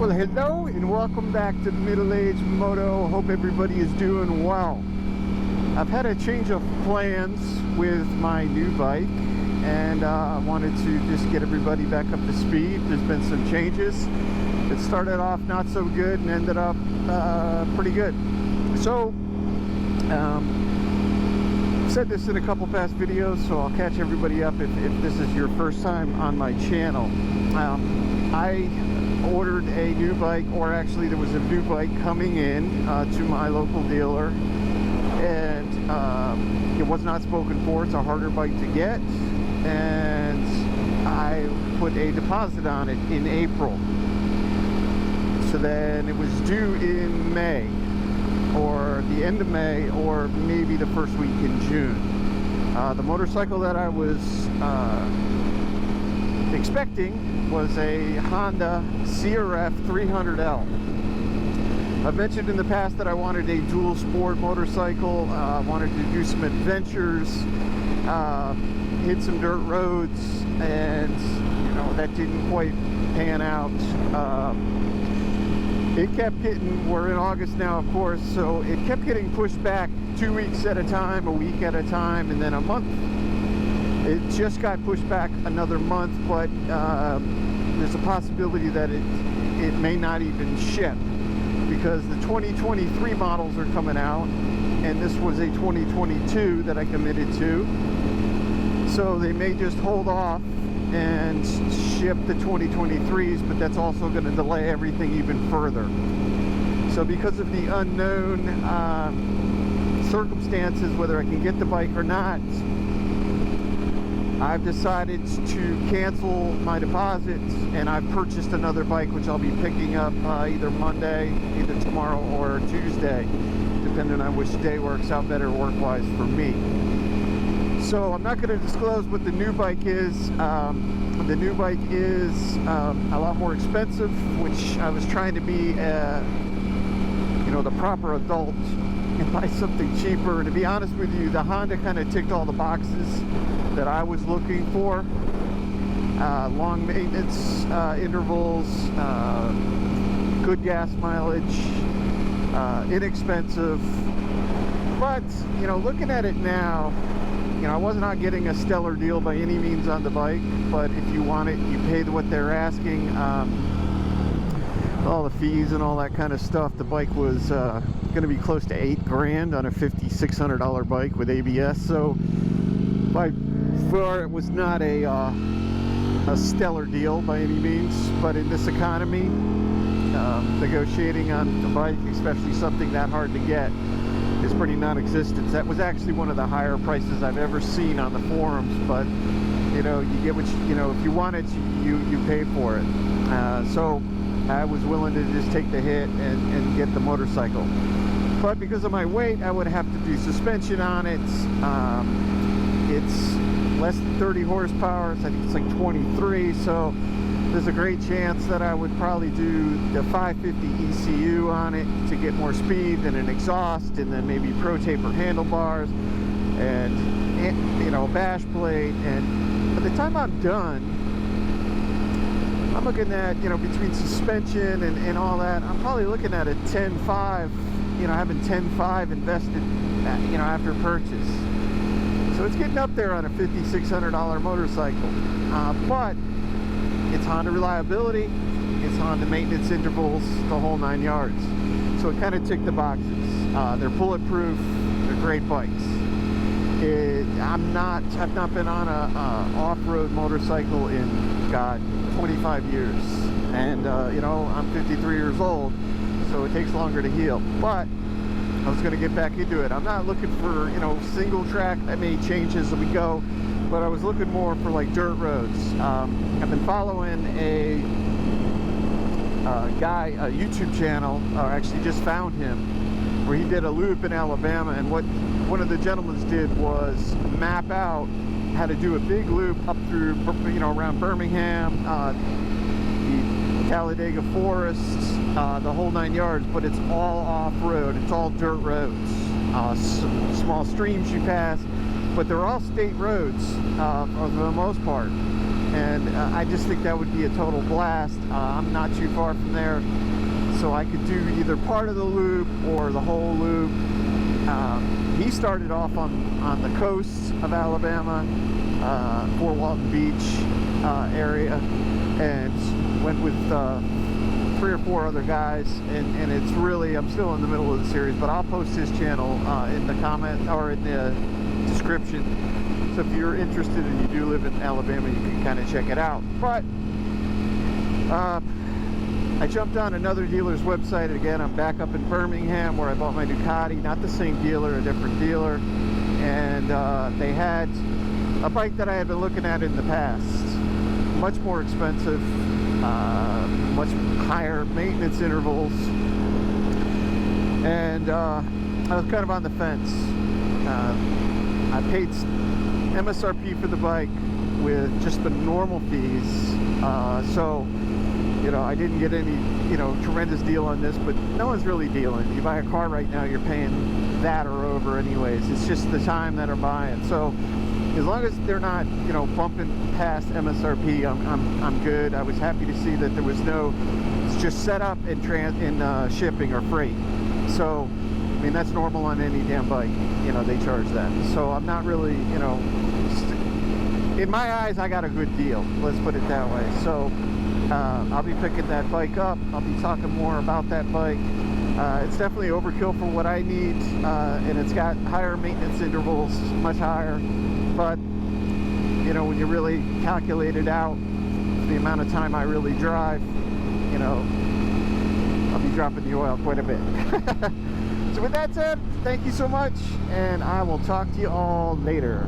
Well, hello and welcome back to Middle Age Moto. Hope everybody is doing well. I've had a change of plans with my new bike, and I wanted to just get everybody back up to speed. There's been some changes. It started off not so good and ended up pretty good. So I've said this in a couple past videos, so I'll catch everybody up if this is your first time on my channel. I ordered a new bike, or actually there was a new bike coming in to my local dealer, and it was not spoken for. It's a harder bike to get, and I put a deposit on it in April. So then it was due in May, or the end of May, or maybe the first week in June. The motorcycle that I was expecting was a Honda CRF 300L. I've mentioned in the past that I wanted a dual sport motorcycle. I wanted to do some adventures, hit some dirt roads, and you know, that didn't quite pan out. It kept getting, we're in August now, of course, so it kept getting pushed back 2 weeks at a time, a week at a time, and then a month. It just got pushed back another month, but there's a possibility that it may not even ship, because the 2023 models are coming out, and this was a 2022 that I committed to. So they may just hold off and ship the 2023s, but that's also going to delay everything even further. So because of the unknown circumstances, whether I can get the bike or not, I've decided to cancel my deposits, and I've purchased another bike, which I'll be picking up either Monday, either tomorrow or Tuesday, depending on which day works out better work-wise for me. So I'm not going to disclose what the new bike is. The new bike is a lot more expensive, which I was trying to be, you know, the proper adult and buy something cheaper. To be honest with you, the Honda kind of ticked all the boxes that I was looking for. Long maintenance intervals, good gas mileage, inexpensive. But, you know, looking at it now, you know, I was not getting a stellar deal by any means on the bike, but if you want it, you pay what they're asking. All the fees and all that kind of stuff. The bike was going to be close to $8 grand on a $5,600 bike with ABS. So by far, it was not a stellar deal by any means. But in this economy, negotiating on the bike, especially something that hard to get, is pretty non-existent. That was actually one of the higher prices I've ever seen on the forums, but you know, you get what you know, if you want it, you pay for it. So I was willing to just take the hit and get the motorcycle. But because of my weight, I would have to do suspension on it. It's less than 30 horsepower, so I think it's like 23, so there's a great chance that I would probably do the 550 ECU on it to get more speed, and an exhaust, and then maybe pro taper handlebars, and you know, a bash plate. And by the time I'm done, I'm looking at, you know, between suspension and all that, I'm probably looking at a 10.5, you know, having 10.5 invested, you know, after purchase. So it's getting up there on a $5,600 motorcycle, but it's Honda reliability, it's Honda maintenance intervals, the whole 9 yards. So it kind of ticked the boxes. They're bulletproof, they're great bikes. I've not been on a off-road motorcycle in, God, 25 years. And, you know, I'm 53 years old, so it takes longer to heal. But I was going to get back into it. I'm not looking for, you know, single track. That may change as we go. But I was looking more for like dirt roads. I've been following a guy, a YouTube channel, or actually just found him, where he did a loop in Alabama, and what one of the gentlemen did was map out how to do a big loop up through, you know, around Birmingham, the Talladega Forest, the whole 9 yards, but it's all off-road, it's all dirt roads, small streams you pass, but they're all state roads for the most part. and I just think that would be a total blast. I'm not too far from there, so I could do either part of the loop or the whole loop. He started off on the coast of Alabama, Fort Walton Beach area, and went with 3 or 4 other guys, and it's really, I'm still in the middle of the series, but I'll post his channel in the comment or in the description. So if you're interested and you do live in Alabama, you can kind of check it out. But I jumped on another dealer's website. Again, I'm back up in Birmingham where I bought my Ducati. Not the same dealer, a different dealer. And they had a bike that I had been looking at in the past. Much more expensive, much higher maintenance intervals. And I was kind of on the fence. I paid MSRP for the bike with just the normal fees. So, you know, I didn't get any, you know, tremendous deal on this, but no one's really dealing. You buy a car right now, you're paying that or over anyways. It's just the time that I'm buying. So as long as they're not, you know, bumping past MSRP, I'm good. I was happy to see that there was no, it's just setup and shipping or freight. So, I mean, that's normal on any damn bike. You know, they charge that. So I'm not really, you know, in my eyes, I got a good deal. Let's put it that way. So I'll be picking that bike up. I'll be talking more about that bike. It's definitely overkill for what I need, and it's got higher maintenance intervals, much higher. But, you know, when you really calculate it out, the amount of time I really drive, you know, I'll be dropping the oil quite a bit. So with that said, thank you so much, and I will talk to you all later.